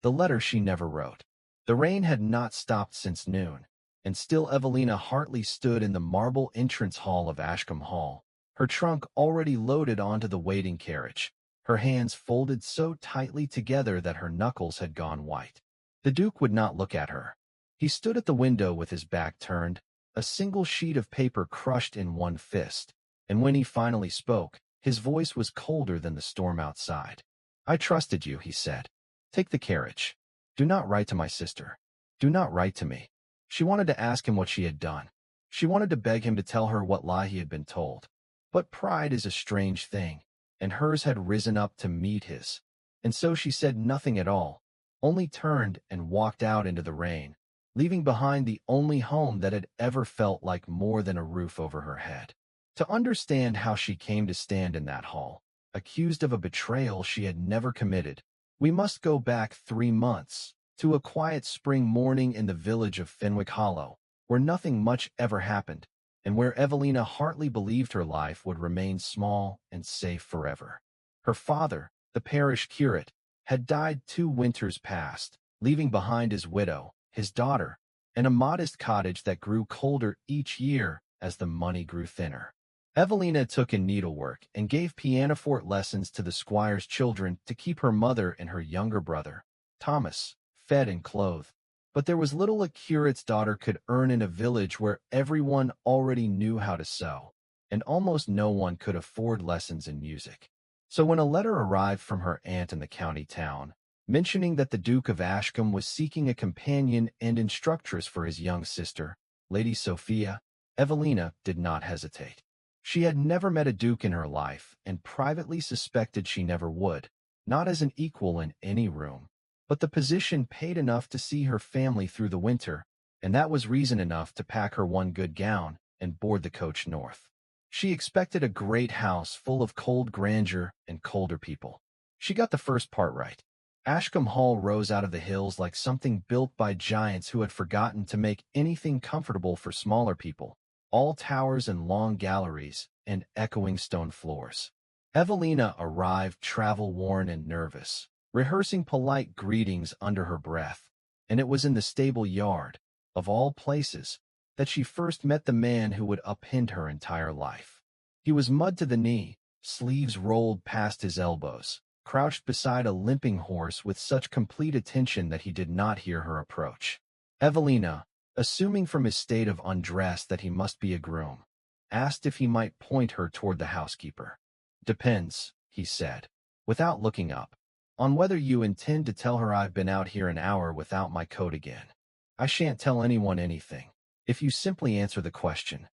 the letter she never wrote. The rain had not stopped since noon, and still Evelina Hartley stood in the marble entrance hall of Ashcombe Hall, her trunk already loaded onto the waiting carriage, her hands folded so tightly together that her knuckles had gone white. The Duke would not look at her. He stood at the window with his back turned, a single sheet of paper crushed in one fist, and when he finally spoke, his voice was colder than the storm outside. "I trusted you," he said. "Take the carriage. Do not write to my sister. Do not write to me." She wanted to ask him what she had done. She wanted to beg him to tell her what lie he had been told. But pride is a strange thing, and hers had risen up to meet his. And so she said nothing at all, only turned and walked out into the rain, leaving behind the only home that had ever felt like more than a roof over her head. To understand how she came to stand in that hall, accused of a betrayal she had never committed, we must go back 3 months, to a quiet spring morning in the village of Fenwick Hollow, where nothing much ever happened, and where Evelina Hartley believed her life would remain small and safe forever. Her father, the parish curate, had died 2 winters past, leaving behind his widow, his daughter, and a modest cottage that grew colder each year as the money grew thinner. Evelina took in needlework and gave pianoforte lessons to the squire's children to keep her mother and her younger brother, Thomas, fed and clothed. But there was little a curate's daughter could earn in a village where everyone already knew how to sew, and almost no one could afford lessons in music. So when a letter arrived from her aunt in the county town, mentioning that the Duke of Ashcombe was seeking a companion and instructress for his young sister, Lady Sophia, Evelina did not hesitate. She had never met a duke in her life and privately suspected she never would, not as an equal in any room. But the position paid enough to see her family through the winter, and that was reason enough to pack her one good gown and board the coach north. She expected a great house full of cold grandeur and colder people. She got the first part right. Ashcombe Hall rose out of the hills like something built by giants who had forgotten to make anything comfortable for smaller people. All towers and long galleries, and echoing stone floors. Evelina arrived travel-worn and nervous, rehearsing polite greetings under her breath, and it was in the stable yard, of all places, that she first met the man who would upend her entire life. He was mud to the knee, sleeves rolled past his elbows, crouched beside a limping horse with such complete attention that he did not hear her approach. Evelina, assuming from his state of undress that he must be a groom, asked if he might point her toward the housekeeper. "Depends," he said, without looking up, "on whether you intend to tell her I've been out here an hour without my coat again. I shan't tell anyone anything, if you simply answer the question."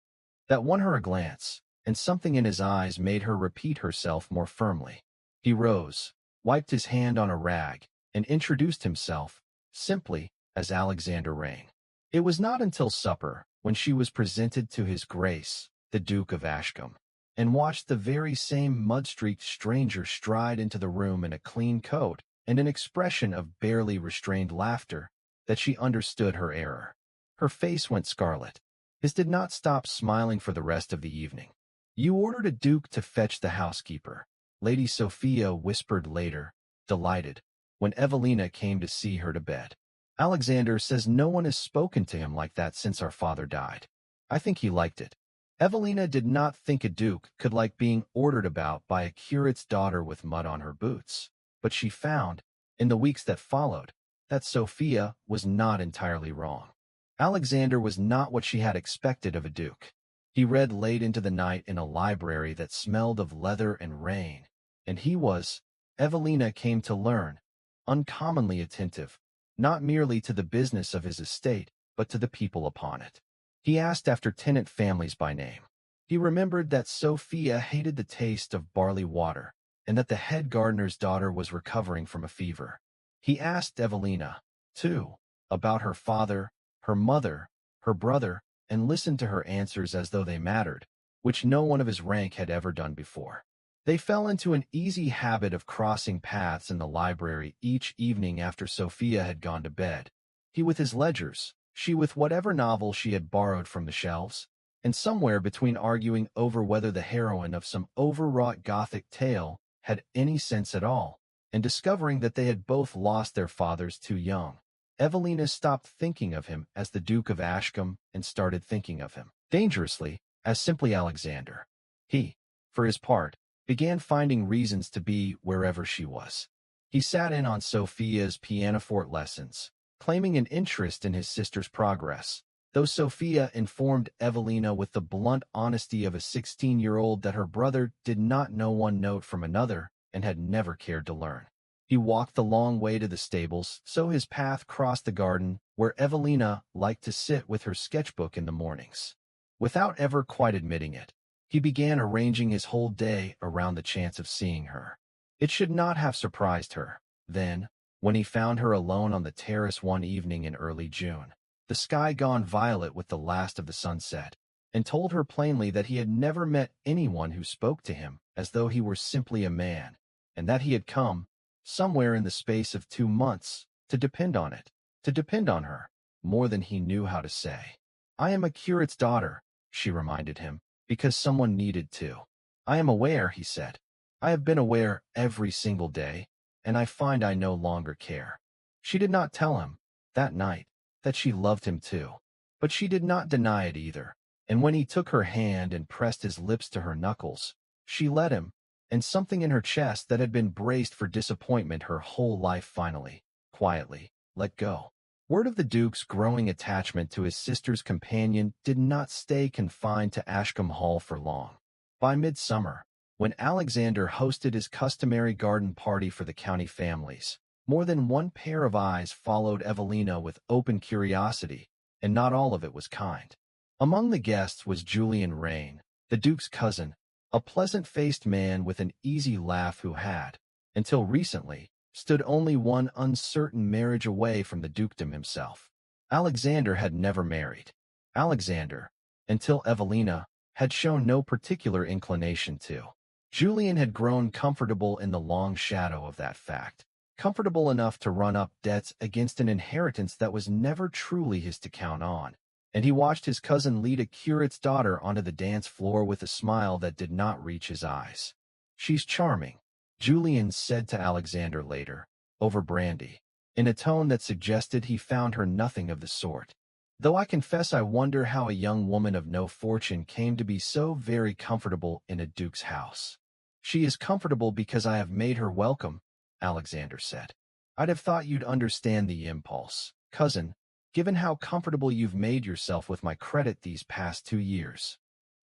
That won her a glance, and something in his eyes made her repeat herself more firmly. He rose, wiped his hand on a rag, and introduced himself, simply, as Alexander Rain. It was not until supper, when she was presented to his grace, the Duke of Ashcombe, and watched the very same mud-streaked stranger stride into the room in a clean coat and an expression of barely restrained laughter, that she understood her error. Her face went scarlet. His did not stop smiling for the rest of the evening. "You ordered a duke to fetch the housekeeper," Lady Sophia whispered later, delighted, when Evelina came to see her to bed. "Alexander says no one has spoken to him like that since our father died. I think he liked it." Evelina did not think a duke could like being ordered about by a curate's daughter with mud on her boots, but she found, in the weeks that followed, that Sophia was not entirely wrong. Alexander was not what she had expected of a duke. He read late into the night in a library that smelled of leather and rain, and he was, Evelina came to learn, uncommonly attentive, not merely to the business of his estate, but to the people upon it. He asked after tenant families by name. He remembered that Sophia hated the taste of barley water, and that the head gardener's daughter was recovering from a fever. He asked Evelina, too, about her father, her mother, her brother, and listened to her answers as though they mattered, which no one of his rank had ever done before. They fell into an easy habit of crossing paths in the library each evening after Sophia had gone to bed, he with his ledgers, she with whatever novel she had borrowed from the shelves, and somewhere between arguing over whether the heroine of some overwrought Gothic tale had any sense at all, and discovering that they had both lost their fathers too young, Evelina stopped thinking of him as the Duke of Ashcombe and started thinking of him, dangerously, as simply Alexander. He, for his part, began finding reasons to be wherever she was. He sat in on Sophia's pianoforte lessons, claiming an interest in his sister's progress, though Sophia informed Evelina with the blunt honesty of a 16-year-old that her brother did not know one note from another and had never cared to learn. He walked the long way to the stables, so his path crossed the garden, where Evelina liked to sit with her sketchbook in the mornings. Without ever quite admitting it, he began arranging his whole day around the chance of seeing her. It should not have surprised her, then, when he found her alone on the terrace one evening in early June, the sky gone violet with the last of the sunset, and told her plainly that he had never met anyone who spoke to him as though he were simply a man, and that he had come, somewhere in the space of 2 months, to depend on it, to depend on her, more than he knew how to say. "I am a curate's daughter," she reminded him, "because someone needed to." "I am aware," he said. "I have been aware every single day, and I find I no longer care." She did not tell him, that night, that she loved him too. But she did not deny it either, and when he took her hand and pressed his lips to her knuckles, she let him, and something in her chest that had been braced for disappointment her whole life finally, quietly, let go. Word of the Duke's growing attachment to his sister's companion did not stay confined to Ashcombe Hall for long. By midsummer, when Alexander hosted his customary garden party for the county families, more than one pair of eyes followed Evelina with open curiosity, and not all of it was kind. Among the guests was Julian Rain, the Duke's cousin, a pleasant-faced man with an easy laugh who had, until recently, stood only one uncertain marriage away from the dukedom himself. Alexander had never married. Alexander, until Evelina, had shown no particular inclination to. Julian had grown comfortable in the long shadow of that fact, comfortable enough to run up debts against an inheritance that was never truly his to count on, and he watched his cousin lead a curate's daughter onto the dance floor with a smile that did not reach his eyes. "She's charming," Julian said to Alexander later, over brandy, in a tone that suggested he found her nothing of the sort. "Though I confess I wonder how a young woman of no fortune came to be so very comfortable in a duke's house." "She is comfortable because I have made her welcome," Alexander said. "I'd have thought you'd understand the impulse, cousin, given how comfortable you've made yourself with my credit these past 2 years."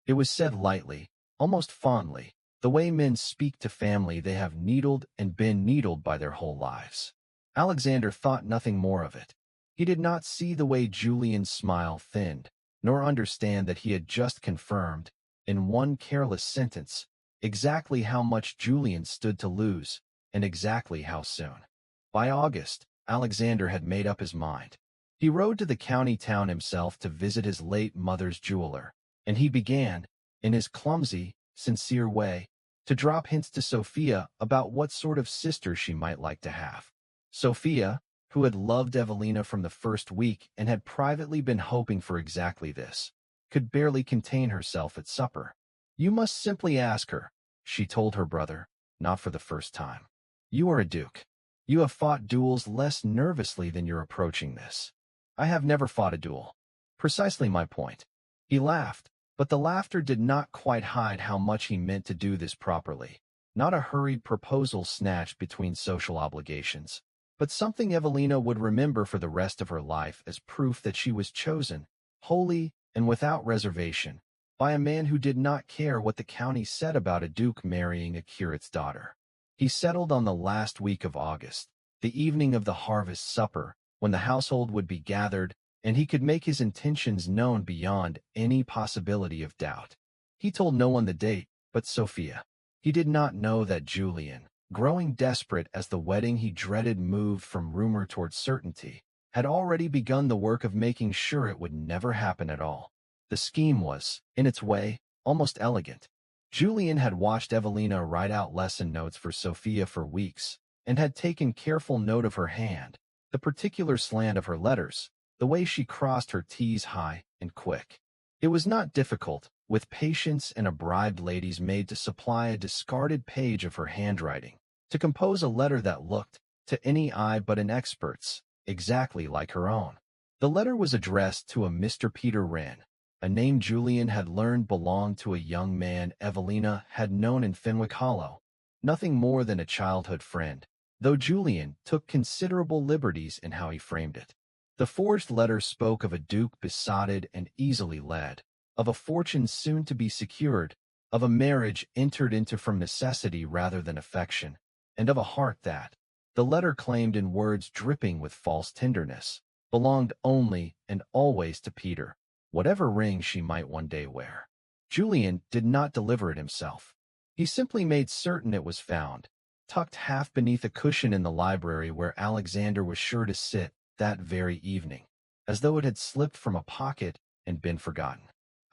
It was said lightly, almost fondly, the way men speak to family they have needled and been needled by their whole lives. Alexander thought nothing more of it. He did not see the way Julian's smile thinned, nor understand that he had just confirmed, in one careless sentence, exactly how much Julian stood to lose, and exactly how soon. By August, Alexander had made up his mind. He rode to the county town himself to visit his late mother's jeweler, and he began, in his clumsy, sincere way, to drop hints to Sophia about what sort of sister she might like to have. Sophia, who had loved Evelina from the first week and had privately been hoping for exactly this, could barely contain herself at supper. "You must simply ask her," she told her brother, not for the first time. "You are a duke. You have fought duels less nervously than you're approaching this." "I have never fought a duel." "Precisely my point." He laughed, but the laughter did not quite hide how much he meant to do this properly. Not a hurried proposal snatched between social obligations, but something Evelina would remember for the rest of her life as proof that she was chosen, wholly and without reservation, by a man who did not care what the county said about a duke marrying a curate's daughter. He settled on the last week of August, the evening of the harvest supper, when the household would be gathered, and he could make his intentions known beyond any possibility of doubt. He told no one the date but Sophia. He did not know that Julian, growing desperate as the wedding he dreaded moved from rumor toward certainty, had already begun the work of making sure it would never happen at all. The scheme was, in its way, almost elegant. Julian had watched Evelina write out lesson notes for Sophia for weeks, and had taken careful note of her hand, the particular slant of her letters, the way she crossed her T's high and quick. It was not difficult, with patience and a bribed lady's maid to supply a discarded page of her handwriting, to compose a letter that looked, to any eye but an expert's, exactly like her own. The letter was addressed to a Mr. Peter Wren, a name Julian had learned belonged to a young man Evelina had known in Fenwick Hollow, nothing more than a childhood friend, though Julian took considerable liberties in how he framed it. The forged letter spoke of a duke besotted and easily led, of a fortune soon to be secured, of a marriage entered into from necessity rather than affection, and of a heart that, the letter claimed in words dripping with false tenderness, belonged only and always to Peter, whatever ring she might one day wear. Julian did not deliver it himself. He simply made certain it was found, tucked half beneath a cushion in the library where Alexander was sure to sit that very evening, as though it had slipped from a pocket and been forgotten.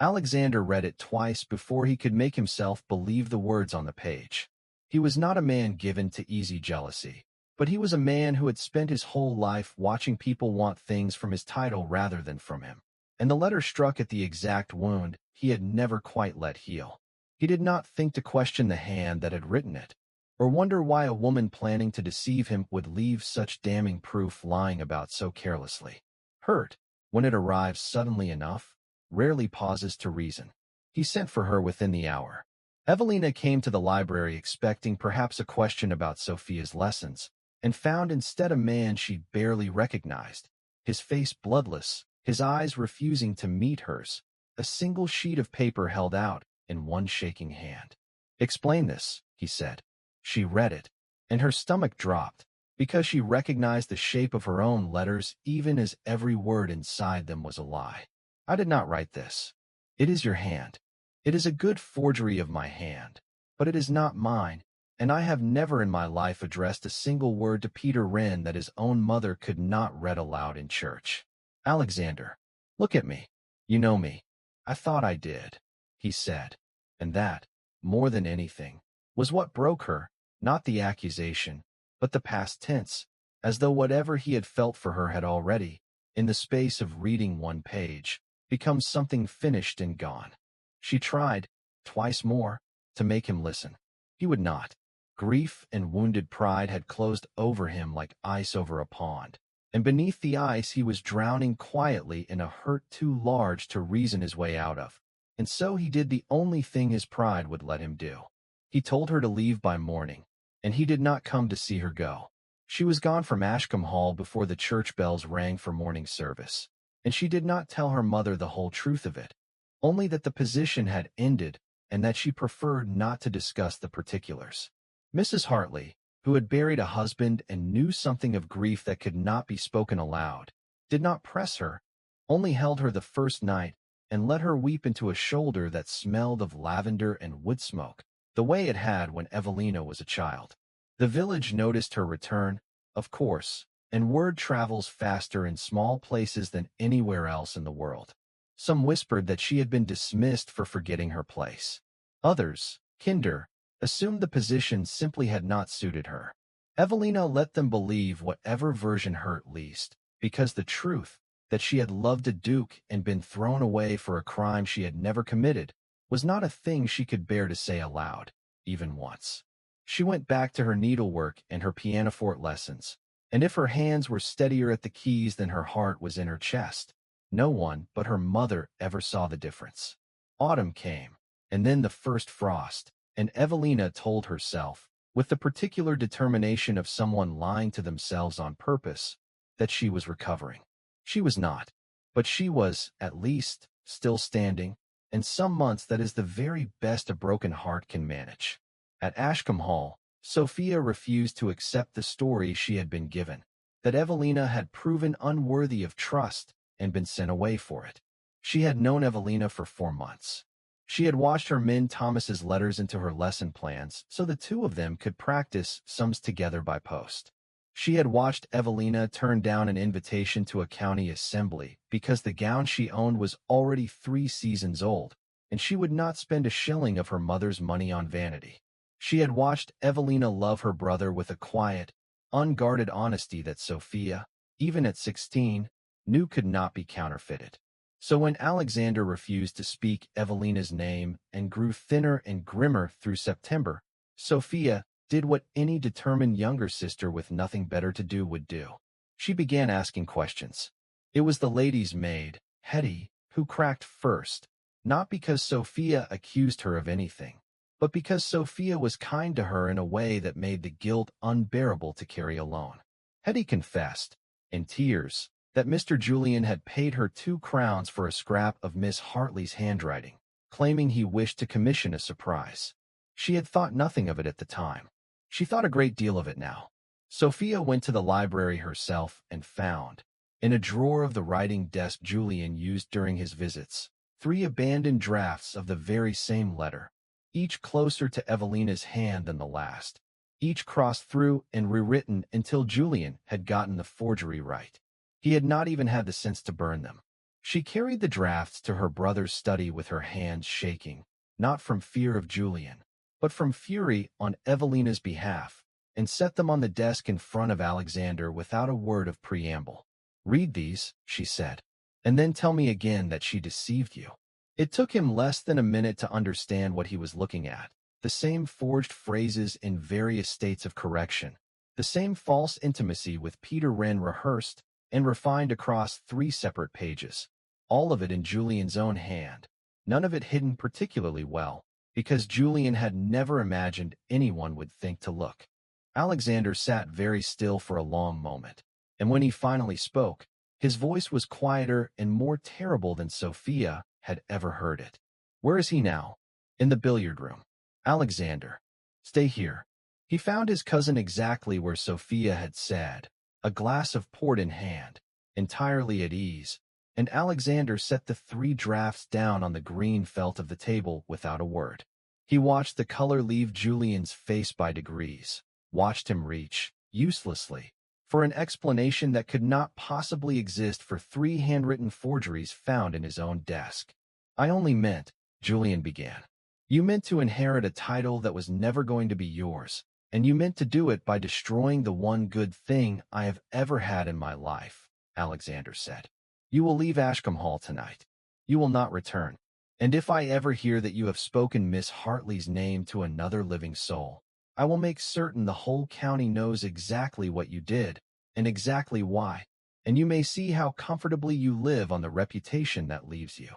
Alexander read it twice before he could make himself believe the words on the page. He was not a man given to easy jealousy, but he was a man who had spent his whole life watching people want things from his title rather than from him, and the letter struck at the exact wound he had never quite let heal. He did not think to question the hand that had written it, or wonder why a woman planning to deceive him would leave such damning proof lying about so carelessly. Hurt, when it arrives suddenly enough, rarely pauses to reason. He sent for her within the hour. Evelina came to the library expecting perhaps a question about Sophia's lessons, and found instead a man she barely recognized, his face bloodless, his eyes refusing to meet hers, a single sheet of paper held out in one shaking hand. "Explain this," he said. She read it, and her stomach dropped, because she recognized the shape of her own letters even as every word inside them was a lie. "I did not write this. It is your hand. It is a good forgery of my hand, but it is not mine, and I have never in my life addressed a single word to Peter Wren that his own mother could not read aloud in church. Alexander, look at me. You know me. I thought I did," he said, and that, more than anything, was what broke her, not the accusation, but the past tense, as though whatever he had felt for her had already, in the space of reading one page, become something finished and gone. She tried, twice more, to make him listen. He would not. Grief and wounded pride had closed over him like ice over a pond, and beneath the ice he was drowning quietly in a hurt too large to reason his way out of. And so he did the only thing his pride would let him do. He told her to leave by morning, and he did not come to see her go. She was gone from Ashcombe Hall before the church bells rang for morning service, and she did not tell her mother the whole truth of it, only that the position had ended and that she preferred not to discuss the particulars. Mrs. Hartley, who had buried a husband and knew something of grief that could not be spoken aloud, did not press her, only held her the first night and let her weep into a shoulder that smelled of lavender and wood smoke, the way it had when Evelina was a child. The village noticed her return, of course, and word travels faster in small places than anywhere else in the world. Some whispered that she had been dismissed for forgetting her place. Others, kinder, assumed the position simply had not suited her. Evelina let them believe whatever version hurt least, because the truth, that she had loved a duke and been thrown away for a crime she had never committed, was not a thing she could bear to say aloud, even once. She went back to her needlework and her pianoforte lessons, and if her hands were steadier at the keys than her heart was in her chest, no one but her mother ever saw the difference. Autumn came, and then the first frost, and Evelina told herself, with the particular determination of someone lying to themselves on purpose, that she was recovering. She was not, but she was, at least, still standing, and some months that is the very best a broken heart can manage. At Ashcombe Hall, Sophia refused to accept the story she had been given, that Evelina had proven unworthy of trust and been sent away for it. She had known Evelina for 4 months. She had watched her mend Thomas's letters into her lesson plans so the two of them could practice sums together by post. She had watched Evelina turn down an invitation to a county assembly because the gown she owned was already 3 seasons old, and she would not spend a shilling of her mother's money on vanity. She had watched Evelina love her brother with a quiet, unguarded honesty that Sophia, even at 16, knew could not be counterfeited. So when Alexander refused to speak Evelina's name and grew thinner and grimmer through September, Sophia, did what any determined younger sister with nothing better to do would do. She began asking questions. It was the lady's maid, Hetty, who cracked first, not because Sophia accused her of anything, but because Sophia was kind to her in a way that made the guilt unbearable to carry alone. Hetty confessed, in tears, that Mr. Julian had paid her 2 crowns for a scrap of Miss Hartley's handwriting, claiming he wished to commission a surprise. She had thought nothing of it at the time. She thought a great deal of it now. Sophia went to the library herself and found, in a drawer of the writing desk Julian used during his visits, 3 abandoned drafts of the very same letter, each closer to Evelina's hand than the last, each crossed through and rewritten until Julian had gotten the forgery right. He had not even had the sense to burn them. She carried the drafts to her brother's study with her hands shaking, not from fear of Julian, but from fury on Evelina's behalf, and set them on the desk in front of Alexander without a word of preamble. "Read these," she said, "and then tell me again that she deceived you." It took him less than a minute to understand what he was looking at. The same forged phrases in various states of correction, the same false intimacy with Peter Wren rehearsed and refined across 3 separate pages, all of it in Julian's own hand, none of it hidden particularly well, because Julian had never imagined anyone would think to look. Alexander sat very still for a long moment, and when he finally spoke, his voice was quieter and more terrible than Sophia had ever heard it. "Where is he now?" "In the billiard room." "Alexander, stay here." He found his cousin exactly where Sophia had said, a glass of port in hand, entirely at ease, and Alexander set the 3 drafts down on the green felt of the table without a word. He watched the color leave Julian's face by degrees, watched him reach, uselessly, for an explanation that could not possibly exist for 3 handwritten forgeries found in his own desk. "I only meant," Julian began. "You meant to inherit a title that was never going to be yours, and you meant to do it by destroying the one good thing I have ever had in my life," Alexander said. "You will leave Ashcombe Hall tonight. You will not return. And if I ever hear that you have spoken Miss Hartley's name to another living soul, I will make certain the whole county knows exactly what you did, and exactly why, and you may see how comfortably you live on the reputation that leaves you."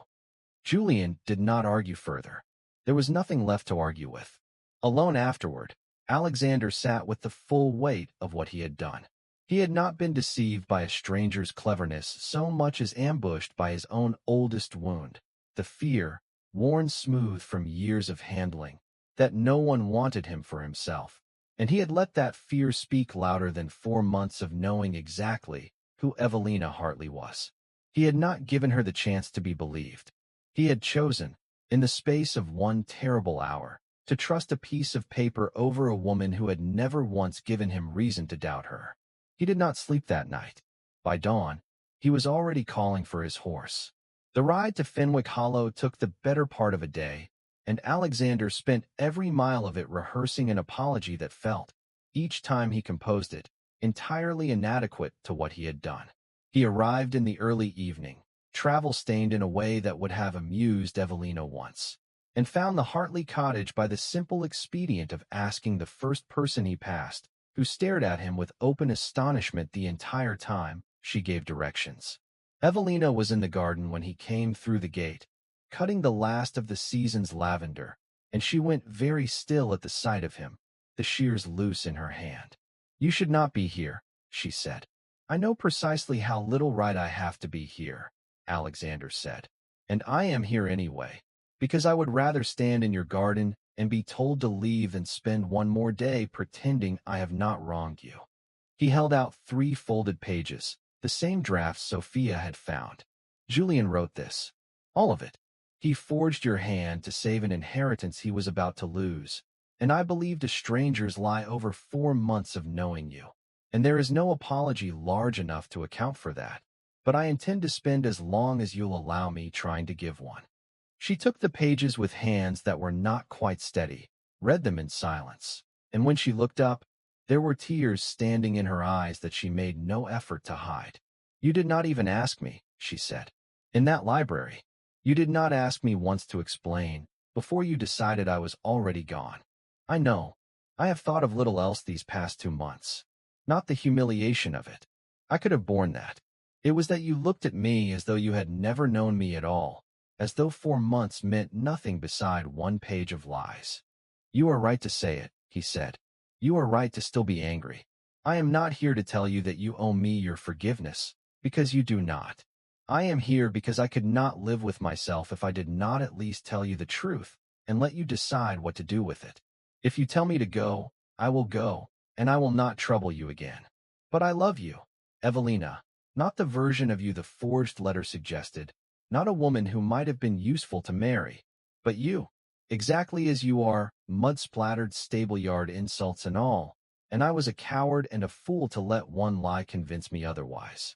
Julian did not argue further. There was nothing left to argue with. Alone afterward, Alexander sat with the full weight of what he had done. He had not been deceived by a stranger's cleverness so much as ambushed by his own oldest wound, the fear, worn smooth from years of handling, that no one wanted him for himself. And he had let that fear speak louder than 4 months of knowing exactly who Evelina Hartley was. He had not given her the chance to be believed. He had chosen, in the space of 1 terrible hour, to trust a piece of paper over a woman who had never once given him reason to doubt her. He did not sleep that night. By dawn, he was already calling for his horse. The ride to Fenwick Hollow took the better part of a day, and Alexander spent every mile of it rehearsing an apology that felt, each time he composed it, entirely inadequate to what he had done. He arrived in the early evening, travel-stained in a way that would have amused Evelina once, and found the Hartley cottage by the simple expedient of asking the first person he passed, who stared at him with open astonishment the entire time she gave directions. Evelina was in the garden when he came through the gate, cutting the last of the season's lavender, and she went very still at the sight of him, the shears loose in her hand. "You should not be here," she said. "I know precisely how little right I have to be here," Alexander said. "And I am here anyway, because I would rather stand in your garden and be told to leave than spend 1 more day pretending I have not wronged you." He held out 3 folded pages, the same drafts Sophia had found. "Julian wrote this. All of it. He forged your hand to save an inheritance he was about to lose, and I believed a stranger's lie over 4 months of knowing you. And there is no apology large enough to account for that, but I intend to spend as long as you'll allow me trying to give one." She took the pages with hands that were not quite steady, read them in silence, and when she looked up, there were tears standing in her eyes that she made no effort to hide. "You did not even ask me," she said. "In that library, you did not ask me once to explain, before you decided I was already gone. I know. I have thought of little else these past 2 months. Not the humiliation of it. I could have borne that. It was that you looked at me as though you had never known me at all, as though 4 months meant nothing beside one page of lies. You are right to say it, he said. You are right to still be angry. I am not here to tell you that you owe me your forgiveness, because you do not. I am here because I could not live with myself if I did not at least tell you the truth and let you decide what to do with it. If you tell me to go, I will go, and I will not trouble you again. But I love you, Evelina, not the version of you the forged letter suggested, not a woman who might have been useful to marry, but you, exactly as you are, mud-splattered stable-yard insults and all, and I was a coward and a fool to let one lie convince me otherwise.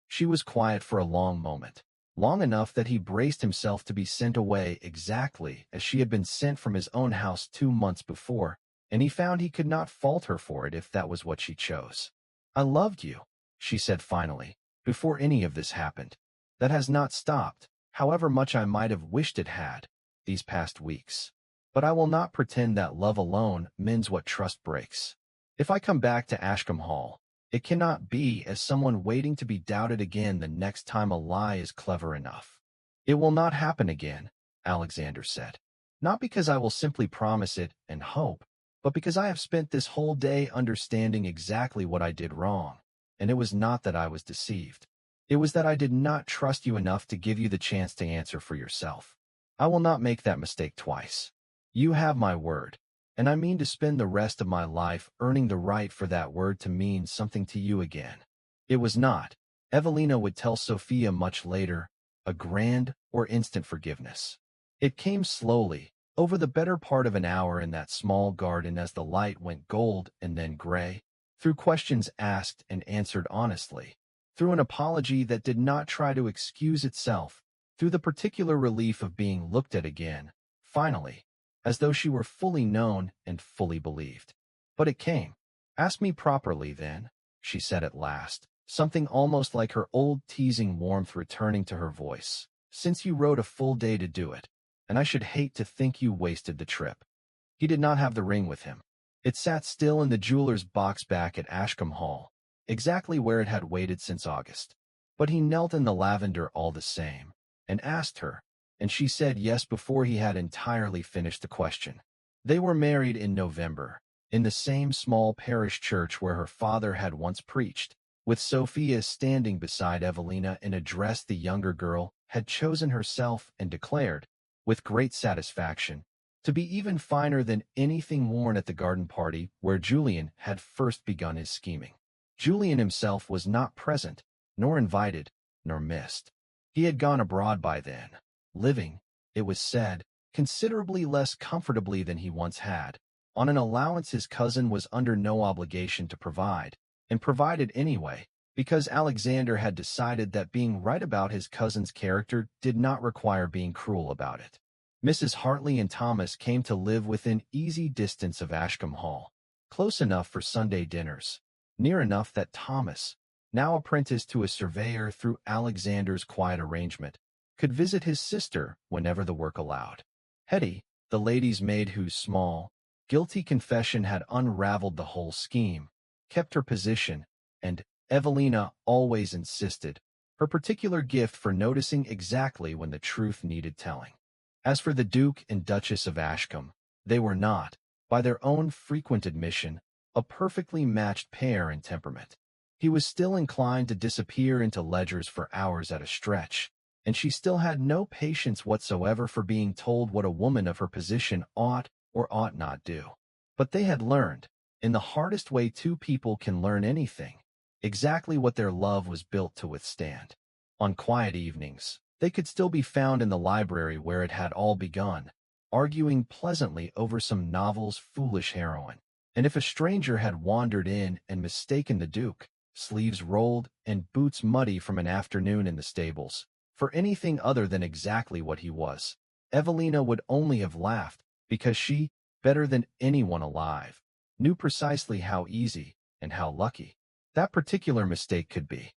She was quiet for a long moment, long enough that he braced himself to be sent away exactly as she had been sent from his own house 2 months before, and he found he could not fault her for it if that was what she chose. I loved you, she said finally, before any of this happened. That has not stopped, however much I might have wished it had, these past weeks. But I will not pretend that love alone mends what trust breaks. If I come back to Ashcombe Hall, it cannot be as someone waiting to be doubted again the next time a lie is clever enough. It will not happen again, Alexander said. Not because I will simply promise it and hope, but because I have spent this whole day understanding exactly what I did wrong, and it was not that I was deceived. It was that I did not trust you enough to give you the chance to answer for yourself. I will not make that mistake twice. You have my word, and I mean to spend the rest of my life earning the right for that word to mean something to you again. It was not, Evelina would tell Sophia much later, a grand or instant forgiveness. It came slowly, over the better part of an hour in that small garden as the light went gold and then gray, through questions asked and answered honestly, through an apology that did not try to excuse itself, through the particular relief of being looked at again, finally, as though she were fully known and fully believed. But it came. Ask me properly, then, she said at last, something almost like her old teasing warmth returning to her voice, since you rode a full day to do it, and I should hate to think you wasted the trip. He did not have the ring with him. It sat still in the jeweler's box back at Ashcombe Hall, exactly where it had waited since August. But he knelt in the lavender all the same, and asked her, and she said yes before he had entirely finished the question. They were married in November, in the same small parish church where her father had once preached, with Sophia standing beside Evelina in a dress the younger girl had chosen herself and declared, with great satisfaction, to be even finer than anything worn at the garden party where Julian had first begun his scheming. Julian himself was not present, nor invited, nor missed. He had gone abroad by then, living, it was said, considerably less comfortably than he once had, on an allowance his cousin was under no obligation to provide, and provided anyway, because Alexander had decided that being right about his cousin's character did not require being cruel about it. Mrs. Hartley and Thomas came to live within easy distance of Ashcombe Hall, close enough for Sunday dinners, near enough that Thomas, now apprenticed to a surveyor through Alexander's quiet arrangement, could visit his sister whenever the work allowed. Hetty, the lady's maid whose small, guilty confession had unraveled the whole scheme, kept her position, and Evelina always insisted, her particular gift for noticing exactly when the truth needed telling. As for the Duke and Duchess of Ashcombe, they were not, by their own frequent admission, a perfectly matched pair in temperament. He was still inclined to disappear into ledgers for hours at a stretch, and she still had no patience whatsoever for being told what a woman of her position ought or ought not do. But they had learned, in the hardest way two people can learn anything, exactly what their love was built to withstand. On quiet evenings, they could still be found in the library where it had all begun, arguing pleasantly over some novel's foolish heroine. And if a stranger had wandered in and mistaken the Duke, sleeves rolled and boots muddy from an afternoon in the stables, for anything other than exactly what he was, Evelina would only have laughed, because she, better than anyone alive, knew precisely how easy and how lucky that particular mistake could be.